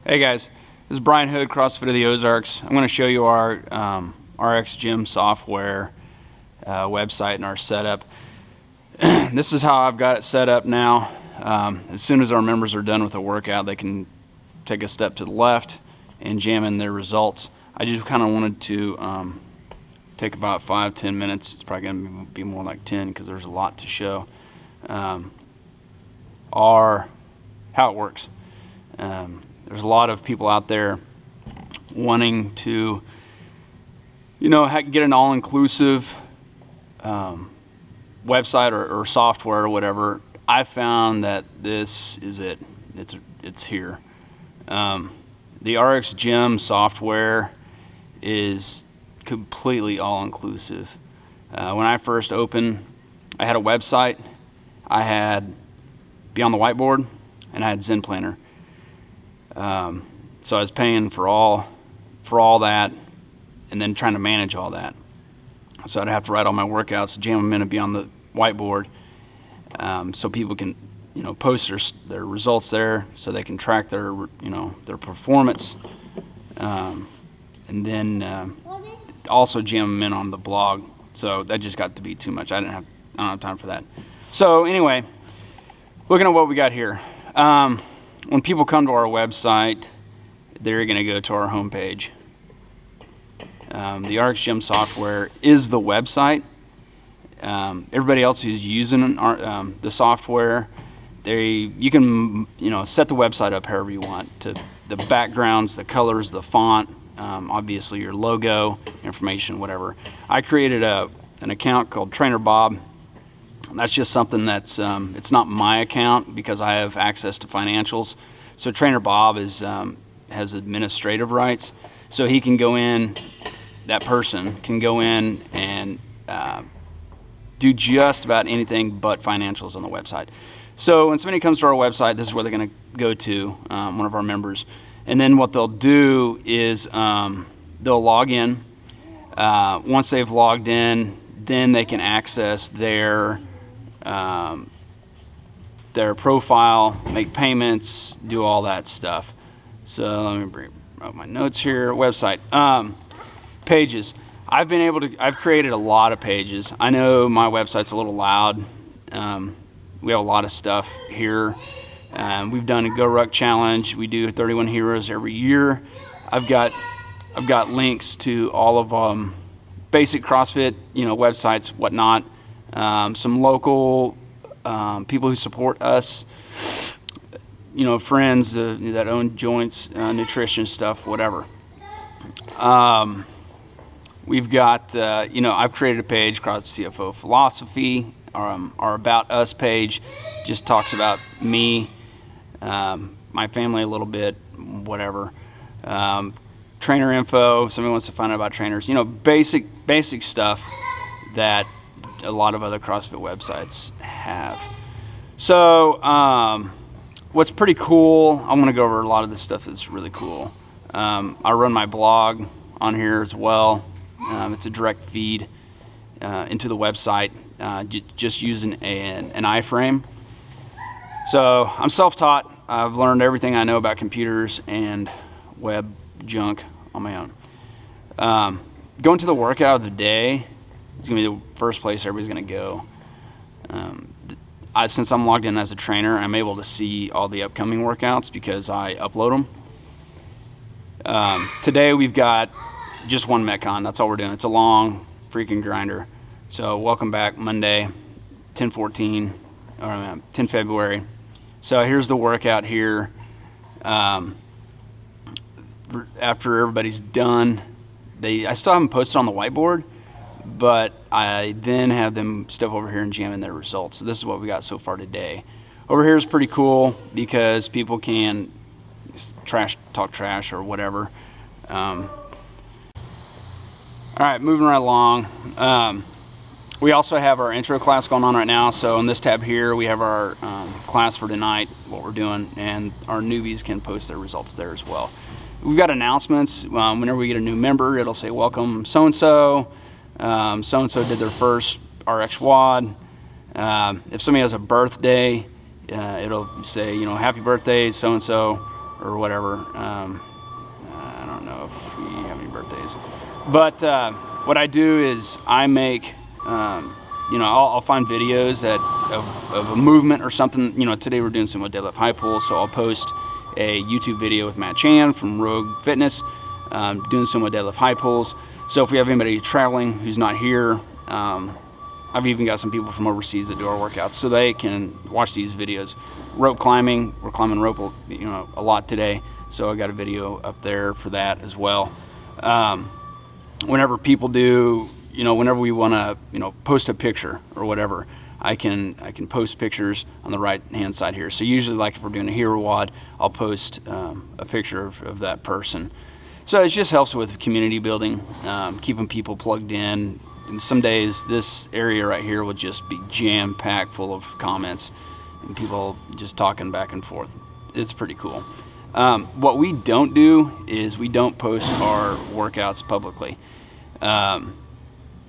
Hey guys, this is Brian Hood, CrossFit of the Ozarks. I'm going to show you our RxGymSoftware website and our setup. This is how I've got it set up now. As soon as our members are done with the workout, they can take a step to the left and jam in their results. I just kind of wanted to take about 5-10 minutes. It's probably going to be more like 10 because there's a lot to show. How it works. There's a lot of people out there wanting to, get an all-inclusive website or software or whatever. I found that this is it. It's here. The RxGymSoftware is completely all-inclusive. When I first opened, I had a website, I had Beyond the Whiteboard, and I had Zen Planner. So I was paying for all that, and then trying to manage all that. So I'd have to write all my workouts, jam them in and be on the whiteboard, so people can, post their results there, so they can track their, their performance, and then also jam them in on the blog. So that just got to be too much. I don't have time for that. So anyway, looking at what we got here. When people come to our website, they're going to go to our homepage. The RxGymSoftware is the website. Everybody else who's using the software, you can set the website up however you want. To the backgrounds, the colors, the font, obviously your logo, information, whatever. I created an account called Trainer Bob. That's just something that's it's not my account because I have access to financials. So Trainer Bob has administrative rights, so he can go in. That person can go in and do just about anything but financials on the website. So when somebody comes to our website, this is where they're going to go to, one of our members, and then what they'll do is they'll log in. Once they've logged in, then they can access their profile, make payments, do all that stuff. So let me bring up my notes here. Website, pages. I've created a lot of pages. I know my website's a little loud. We have a lot of stuff here. We've done a Go Ruck challenge. We do 31 heroes every year. I've got links to all of basic CrossFit, websites, whatnot. Some local people who support us, friends that own joints, nutrition stuff, whatever. We've got, I've created a page, CrossFit CFO Philosophy. Our About Us page just talks about me, my family a little bit, whatever. Trainer info, if somebody wants to find out about trainers, basic stuff that a lot of other CrossFit websites have. So what's pretty cool, I'm going to go over a lot of this stuff that's really cool. I run my blog on here as well. It's a direct feed into the website, just using an iframe. So I'm self-taught. I've learned everything I know about computers and web junk on my own. Going to the workout of the day is going to be the first place everybody's going to go. Since I'm logged in as a trainer, I'm able to see all the upcoming workouts because I upload them. Today we've got just one Metcon. That's all we're doing. It's a long freaking grinder. So welcome back, Monday, 10/14, or 10 February. So here's the workout here. After everybody's done, I still haven't posted on the whiteboard, but I then have them step over here and jam in their results. So this is what we got so far today. Over here is pretty cool because people can talk trash or whatever. All right, moving right along. We also have our intro class going on right now. So in this tab here, we have our class for tonight, what we're doing, and our newbies can post their results there as well. We've got announcements. Whenever we get a new member, it'll say, welcome so-and-so. So-and-so did their first RX WOD. If somebody has a birthday, it'll say, happy birthday, so-and-so. or whatever. I don't know if we have any birthdays, but what I do is I make, I'll find videos of a movement or something. Today we're doing some with deadlift high pull, so I'll post a YouTube video with Matt Chan from Rogue Fitness, doing some with deadlift high pulls. So if we have anybody traveling who's not here, I've even got some people from overseas that do our workouts, so they can watch these videos. Rope climbing, we're climbing rope, a lot today, so I got a video up there for that as well. Whenever people do, whenever we want to, post a picture or whatever, I can post pictures on the right hand side here. So usually, like if we're doing a hero WOD, I'll post a picture of that person. So it just helps with community building, keeping people plugged in. And some days this area right here will just be jam-packed full of comments and people just talking back and forth. It's pretty cool. What we don't do is we don't post our workouts publicly.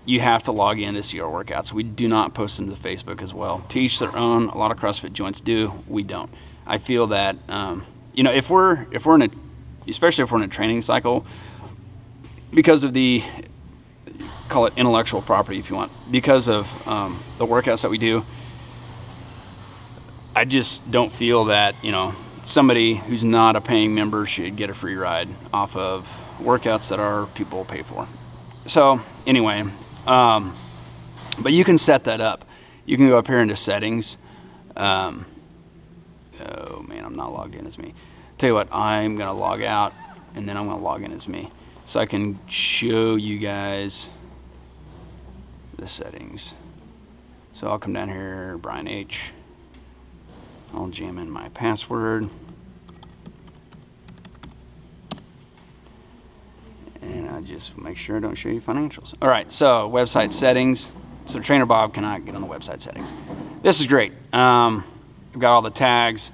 You have to log in to see our workouts. We do not post them to Facebook as well. To each their own. A lot of CrossFit joints do. We don't. I feel that if we're in a, especially if we're in a training cycle, because of the, call it intellectual property if you want, because of the workouts that we do, I just don't feel that somebody who's not a paying member should get a free ride off of workouts that our people pay for. So anyway, but you can set that up. You can go up here into settings. Oh man, I'm not logged in as me. Tell you what, I'm gonna log out and then I'm gonna log in as me, so I can show you guys the settings. So I'll come down here, Brian H. I'll jam in my password. And I just make sure I don't show you financials. All right, so website settings. So Trainer Bob cannot get on the website settings. This is great. I've got all the tags.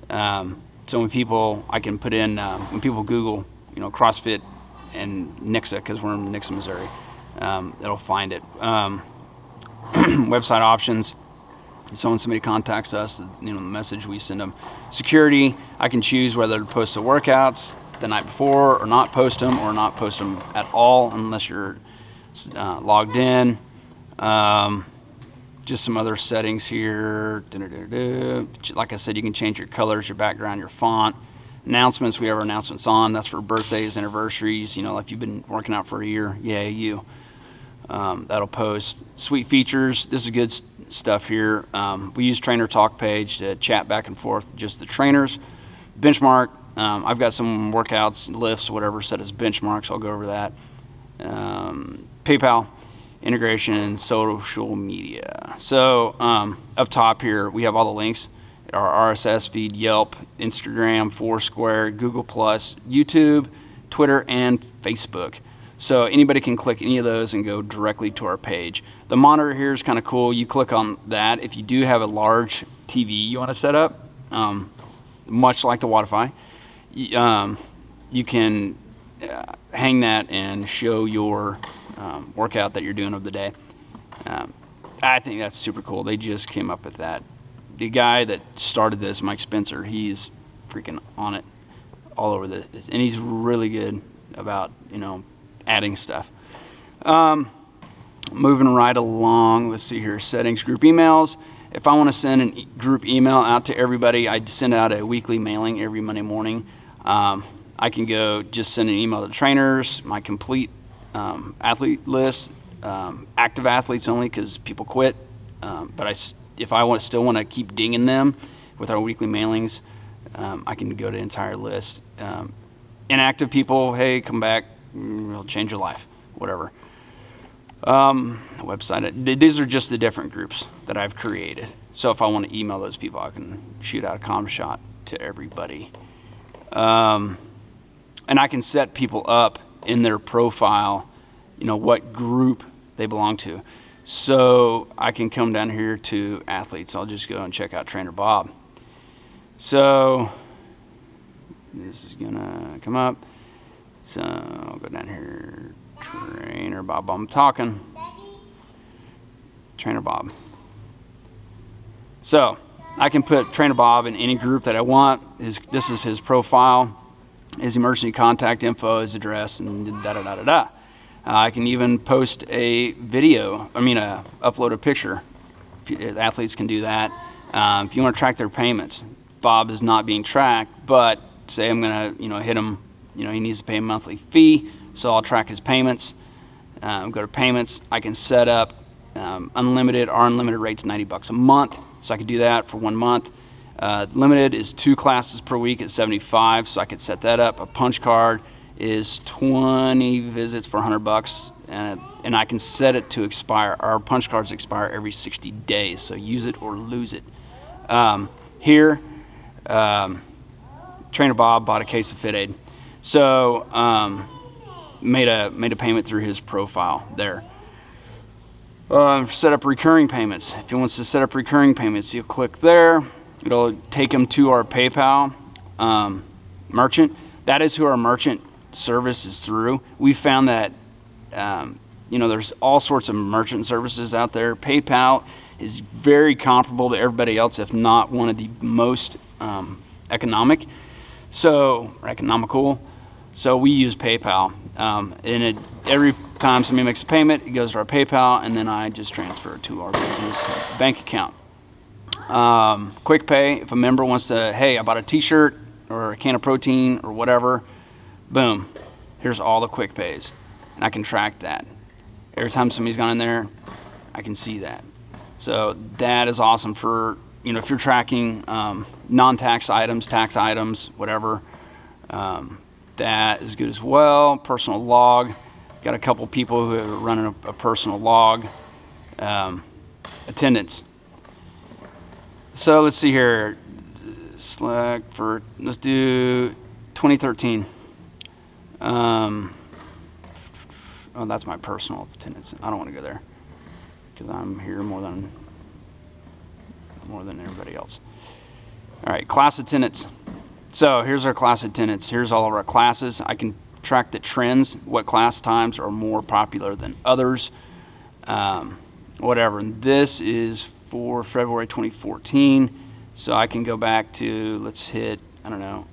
So when people, I can put in, when people Google, CrossFit and Nixa, because we're in Nixa, Missouri, it'll find it. Website options. So when somebody contacts us, the message we send them. Security, I can choose whether to post the workouts the night before or not post them, or not post them at all unless you're logged in. Just some other settings here. Like I said, you can change your colors, your background, your font. Announcements, we have our announcements on. That's for birthdays, anniversaries. If you've been working out for a year, yay you. That'll post. Sweet features, this is good stuff here. We use trainer talk page to chat back and forth, just the trainers. Benchmark, I've got some workouts, lifts, whatever, set as benchmarks. I'll go over that. PayPal, integration, social media. So up top here, we have all the links. Our RSS feed, Yelp, Instagram, Foursquare, Google+, YouTube, Twitter, and Facebook. So anybody can click any of those and go directly to our page. The monitor here is kind of cool. You click on that. If you do have a large TV you want to set up, much like the Wodify, you can hang that and show your workout that you're doing of the day. I think that's super cool. They just came up with that. The guy that started this, Mike Spencer, he's freaking on it all over this, and he's really good about adding stuff. Moving right along, let's see here, settings, group emails. If I want to send a group email out to everybody, I send out a weekly mailing every Monday morning. I can go just send an email to the trainers, my complete athlete list, active athletes only because people quit. But if I still want to keep dinging them with our weekly mailings, I can go to entire list. Inactive people, hey, come back, it'll change your life, whatever. Website, these are just the different groups that I've created. So if I want to email those people, I can shoot out a comm shot to everybody. And I can set people up in their profile, what group they belong to. So I can come down here to athletes. I'll just go and check out Trainer Bob. So this is gonna come up. So I'll go down here, Trainer Bob. I'm talking. Trainer Bob. So I can put Trainer Bob in any group that I want. This is his profile, his emergency contact info, his address, and da-da-da-da-da. I can even post a video, upload a picture. Athletes can do that. If you want to track their payments, Bob is not being tracked, but say I'm gonna, hit him, he needs to pay a monthly fee, so I'll track his payments. Go to payments. I can set up unlimited. Our unlimited rate's $90 a month, so I could do that for 1 month. Limited is 2 classes per week at $75, so I could set that up. A punch card is 20 visits for $100, and I can set it to expire. Our punch cards expire every 60 days, so use it or lose it. Here, Trainer Bob bought a case of Fit Aid, so made a payment through his profile there. Set up recurring payments. If he wants to set up recurring payments, you'll click there. It'll take him to our PayPal merchant. That is who our merchant service is through. We found that there's all sorts of merchant services out there. PayPal is very comparable to everybody else, if not one of the most economical. So we use PayPal, and every time somebody makes a payment, it goes to our PayPal, and then I just transfer it to our business bank account. Quick pay, if a member wants to, hey, I bought a t-shirt or a can of protein or whatever, boom, here's all the quick pays, and I can track that. Every time somebody's gone in there, I can see that. So that is awesome for, if you're tracking non-tax items, tax items, whatever, that is good as well. Personal log, got a couple people who are running a personal log. Attendance. So let's see here, select for, let's do 2013. Oh, that's my personal attendance. I don't want to go there because I'm here more than everybody else. All right, class attendance. So here's our class attendance. Here's all of our classes. I can track the trends, what class times are more popular than others, whatever. And this is for February 2014. So I can go back to, let's hit, I don't know,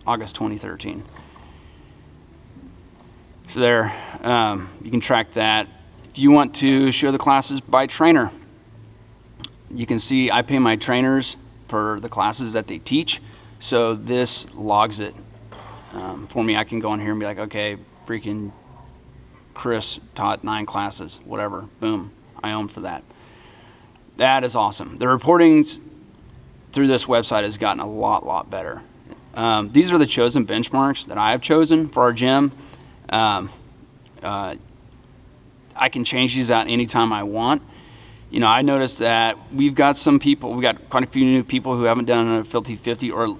August 2013. So there, you can track that. If you want to show the classes by trainer, you can see I pay my trainers for the classes that they teach. So this logs it for me. I can go in here and be like, okay, freaking Chris taught 9 classes, whatever, boom, I own for that. That is awesome. The reporting through this website has gotten a lot better. These are the chosen benchmarks that I have chosen for our gym. I can change these out anytime I want. I noticed that we've got quite a few new people who haven't done a Filthy 50 or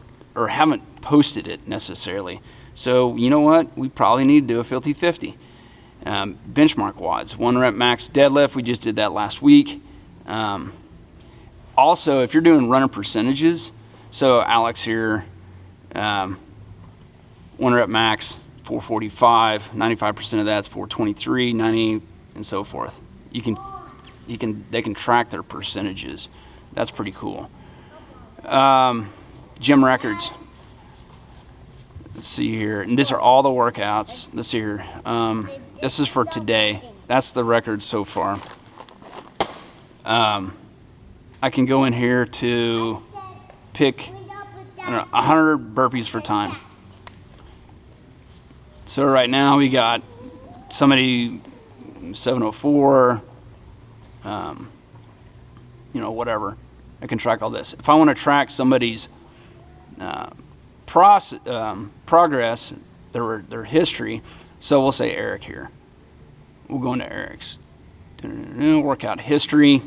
haven't posted it necessarily. So you know what? We probably need to do a Filthy 50. Benchmark WODs, 1 rep max deadlift. We just did that last week. Also, if you're doing runner percentages, so Alex here, 1 rep max, 445, 95% of that's 423, 90, and so forth. They can track their percentages. That's pretty cool. Gym records. Let's see here, and these are all the workouts. Let's see here. This is for today. That's the record so far. I can go in here to pick 100 burpees for time. So right now we got somebody 704, whatever. I can track all this. If I want to track somebody's progress, their history, so we'll say Eric here. We'll go into Eric's workout history.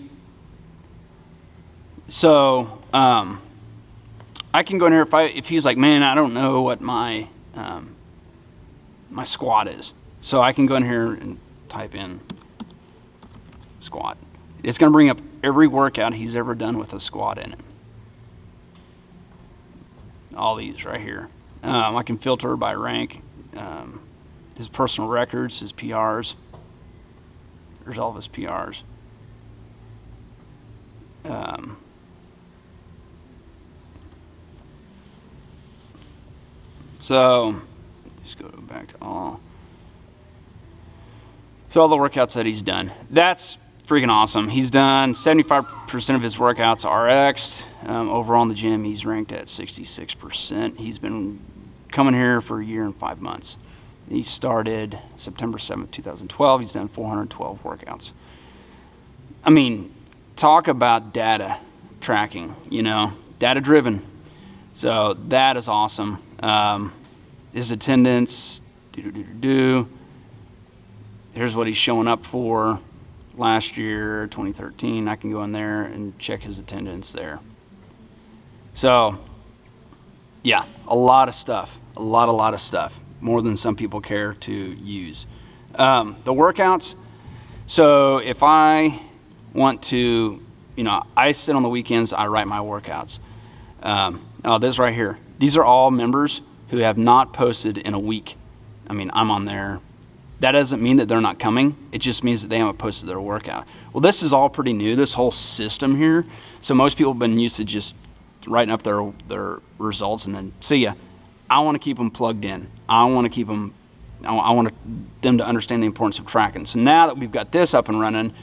So I can go in here if he's like, man, I don't know what my my squat is. So I can go in here and type in squat. It's going to bring up every workout he's ever done with a squat in it. All these right here. I can filter by rank, his personal records, his PRs. There's all of his PRs. So just go back to all. So all the workouts that he's done. That's freaking awesome. He's done 75% of his workouts RX. Overall in the gym, he's ranked at 66%. He's been coming here for a year and 5 months. He started September 7th, 2012. He's done 412 workouts. I mean, talk about data tracking, you know, data driven. So that is awesome. His attendance, here's what he's showing up for last year, 2013. I can go in there and check his attendance there. So yeah, a lot of stuff, a lot of stuff, more than some people care to use. The workouts, so if I want to, you know, I sit on the weekends, I write my workouts. Oh, this right here, these are all members who have not posted in a week. I mean, I'm on there. That doesn't mean that they're not coming. It just means that they haven't posted their workout. Well, this is all pretty new, this whole system here. So most people have been used to just writing up their results and then see ya. I want to keep them plugged in. I want to keep them, I want them to understand the importance of tracking. So now that we've got this up and running,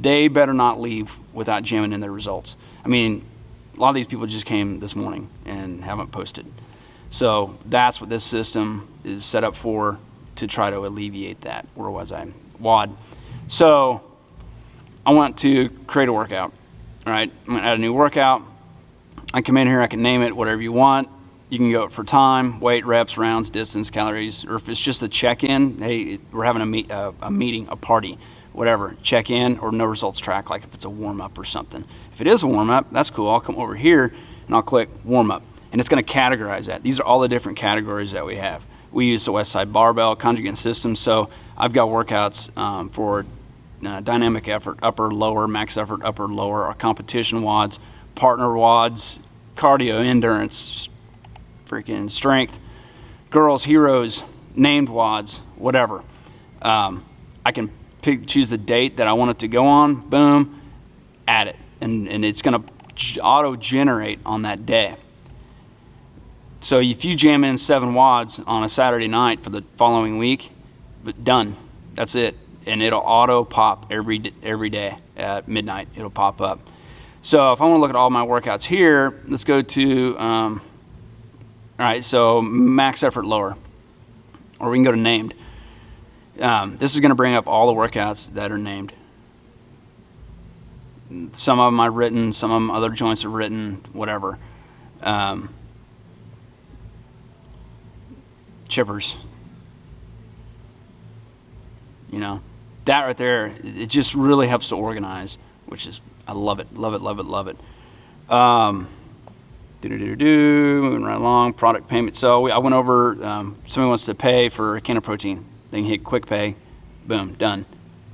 they better not leave without jamming in their results. I mean, a lot of these people just came this morning and haven't posted. So that's what this system is set up for, to try to alleviate that. Where was I? WOD. So I want to create a workout. All right, I'm gonna add a new workout. I come in here, I can name it whatever you want. You can go for time, weight, reps, rounds, distance, calories, or if it's just a check-in, hey, we're having a meeting, a party, whatever, check-in or no results track, like if it's a warm-up or something. If it is a warm-up, that's cool. I'll come over here and I'll click warm-up, and it's going to categorize that. These are all the different categories that we have. We use the West Side Barbell Conjugate System, so I've got workouts for dynamic effort, upper, lower, max effort, upper, lower, our competition WODs, partner WODs, cardio, endurance, freaking strength, girls, heroes, named WODs, whatever. I can choose the date that I want it to go on, boom, add it, and it's going to auto-generate on that day. So if you jam in 7 WODs on a Saturday night for the following week, done, that's it, and it'll auto pop every day at midnight. It'll pop up. So if I want to look at all my workouts here, let's go to all right, so max effort lower, or we can go to named. This is going to bring up all the workouts that are named. Some of them I've written, some of them other joints have written, whatever. Chippers. You know, that right there, it just really helps to organize, which is, I love it, love it, love it, love it. Moving right along, product payment. So I went over, somebody wants to pay for a can of protein. They can hit quick pay, boom, done,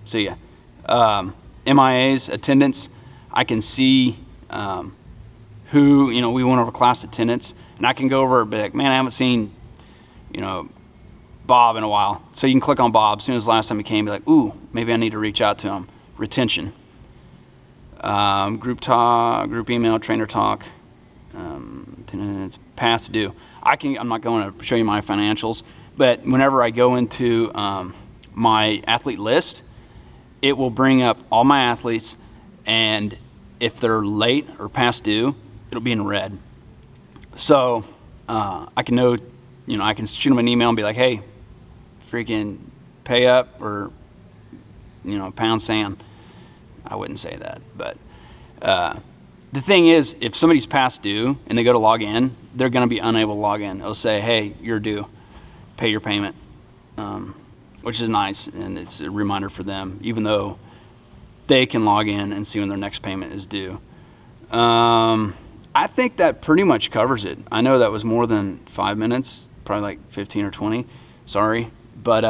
see ya. MIAs, attendance, I can see who, you know, we went over class attendance, and I can go over and be like, man, I haven't seen, you know, Bob in a while. So you can click on Bob as soon as last time he came, be like, ooh, maybe I need to reach out to him. Retention. Group talk, group email, trainer talk. It's past due. I'm not going to show you my financials, but whenever I go into my athlete list, it will bring up all my athletes, and if they're late or past due, it'll be in red. So I can know, you know, I can shoot them an email and be like, hey, freaking pay up, or, you know, pound sand. I wouldn't say that, but the thing is, if somebody's past due and they go to log in, they're going to be unable to log in. It'll say, hey, you're due, pay your payment, which is nice, and it's a reminder for them, even though they can log in and see when their next payment is due. I think that pretty much covers it. I know that was more than 5 minutes, probably like 15 or 20, sorry, but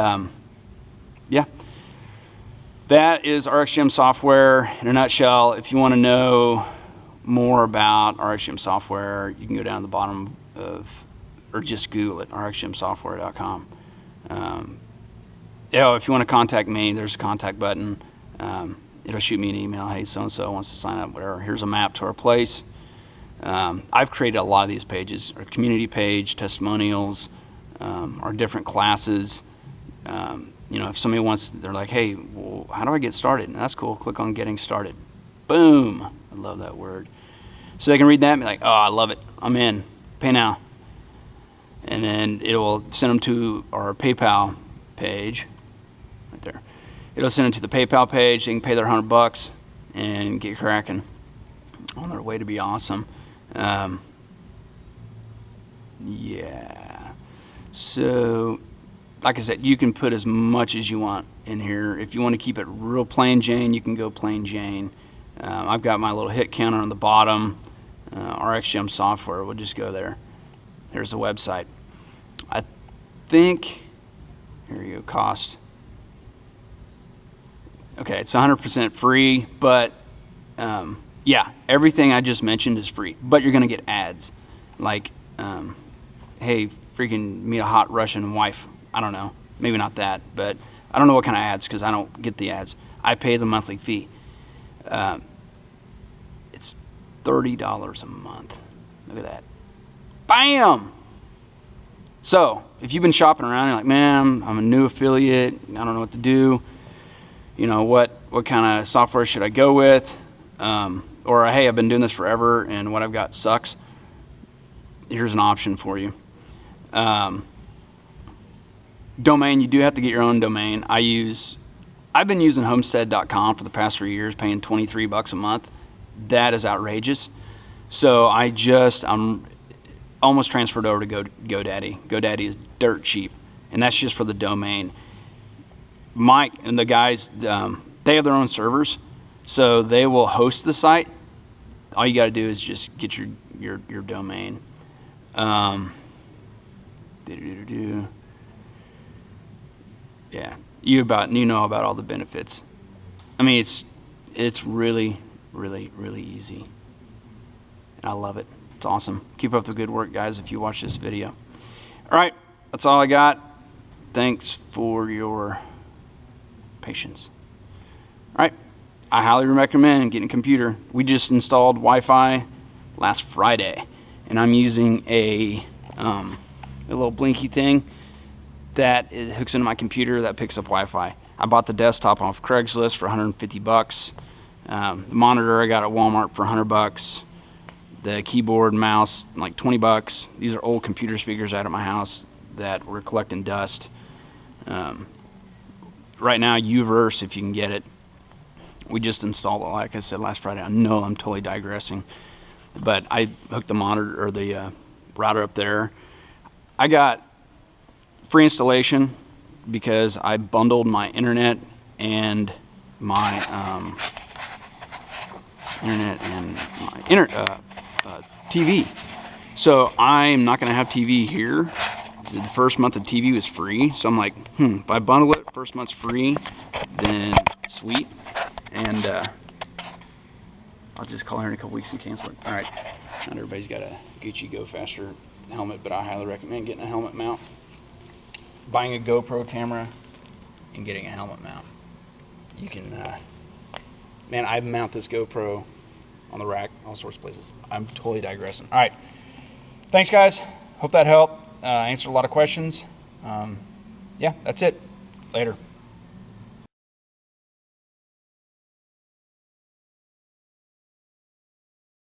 yeah. That is RxGymSoftware in a nutshell. If you want to know more about RxGymSoftware, you can go down to the bottom of, or just Google it, RxGymSoftware.com. Yeah, if you want to contact me, there's a contact button. It'll shoot me an email. Hey, so-and-so wants to sign up, whatever. Here's a map to our place. I've created a lot of these pages, our community page, testimonials, or different classes. You know, if somebody wants, they're like, hey, well, how do I get started? And that's cool. Click on getting started. Boom. I love that word. So they can read that and be like, oh, I love it. I'm in. Pay now. And then it will send them to our PayPal page right there. It'll send them to the PayPal page. They can pay their $100 and get cracking on their way to be awesome. Yeah. So, like I said, you can put as much as you want in here. If you want to keep it real plain Jane, you can go plain Jane. I've got my little hit counter on the bottom. RxGymSoftware, we'll just go there. There's the website. I think, here you go, cost. Okay, it's 100% free, but yeah, everything I just mentioned is free, but you're gonna get ads. Like, hey, freaking meet a hot Russian wife. I don't know, maybe not that, but I don't know what kind of ads because I don't get the ads. I pay the monthly fee. It's $30 a month. Look at that. Bam! So, if you've been shopping around, you're like, man, I'm a new affiliate, I don't know what to do. You know, what kind of software should I go with? Or, hey, I've been doing this forever and what I've got sucks. Here's an option for you. Domain, you do have to get your own domain. I've been using homestead.com for the past 3 years, paying $23 a month. That is outrageous. So I'm almost transferred over to GoDaddy. GoDaddy is dirt cheap, and that's just for the domain. Mike and the guys, they have their own servers, so they will host the site. All you got to do is just get your domain. Yeah, you know about all the benefits. I mean, it's really, really, really easy, and I love it. It's awesome. Keep up the good work, guys, if you watch this video. All right, that's all I got. Thanks for your patience. All right, I highly recommend getting a computer. We just installed Wi-Fi last Friday, and I'm using a little blinky thing that hooks into my computer that picks up Wi-Fi. I bought the desktop off Craigslist for $150. The monitor I got at Walmart for $100. The keyboard, mouse, like $20. These are old computer speakers out of my house that were collecting dust. Right now, Uverse, if you can get it. We just installed it, like I said, last Friday. I know I'm totally digressing, but I hooked the monitor or the router up there. I got free installation because I bundled my internet and my TV. So I'm not going to have TV here. The first month of TV was free, so I'm like, if I bundle it, first month's free, then sweet. And I'll just call her in a couple weeks and cancel it. All right, not everybody's got a Gucci Go Faster helmet, but I highly recommend getting a helmet mount, buying a GoPro camera, and getting a helmet mount. You can, man, I mount this GoPro on the rack, all sorts of places. I'm totally digressing. All right, thanks, guys. Hope that helped. Answered a lot of questions. Yeah, that's it. Later.